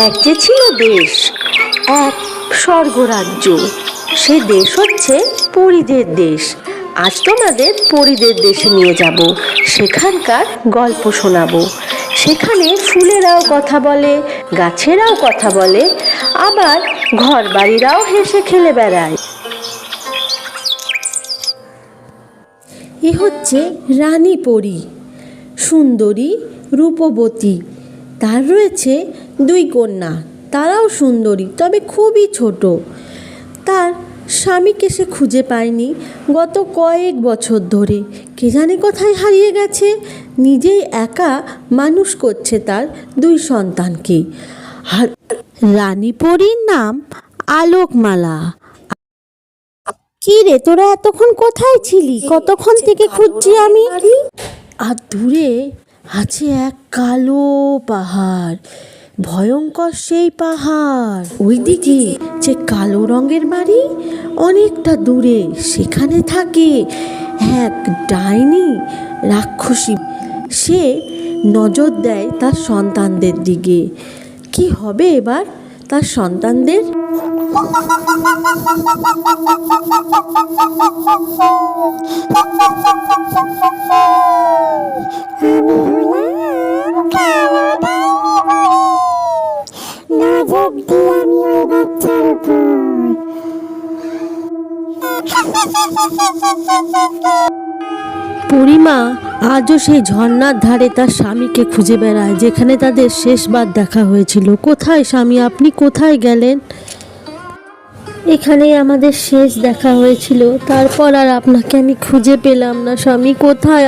এক যে ছিল দেশ, এক স্বর্গরাজ্য। সে দেশ হচ্ছে পরীদের দেশ। আজ তোমাদের পরীদের দেশে নিয়ে যাব, সেখানকার গল্প শোনাবো। সেখানে ফুলেরাও কথা বলে, গাছেরাও কথা বলে, আবার ঘরবাড়িরাও হেসে খেলে বেড়ায়। এ হচ্ছে রানী পরী, সুন্দরী, রূপবতী। তার রয়েছে দুই কন্যা, তারাও সুন্দরী, তবে খুবই ছোট। তার স্বামীকে সে খুঁজে পায়নি গত কয়েক বছর ধরে। কে জানে কোথায় হারিয়ে গেছে। নিজেই একা মানুষ করছে তার দুই সন্তানকে। আর রানী পরীর নাম আলোকমালা। কি রে, তোরা এতক্ষণ কোথায় ছিলি? কতক্ষণ থেকে খুঁজছি আমি। আর দূরে আছে এক কালো পাহাড়, ভয়ঙ্কর সেই পাহাড়। ওইদিকে যে কালো রঙের বাড়ি, অনেকটা দূরে সেখানে থাকে এক ডাইনি রাক্ষসী। সে নজর দেয় তার সন্তানদের দিকে। কি হবে এবার তার সন্তানদের? পরিমা আজও সেই ঝর্ণার ধারে তার স্বামীকে খুঁজে বেড়ায়, যেখানে তাদের শেষবার দেখা হয়েছিল। কোথায় স্বামী, আপনি কোথায় গেলেন? এখানেই আমাদের শেষ দেখা হয়েছিল, তারপর আর আপনাকে আমি খুঁজে পেলাম না। স্বামী কোথায়?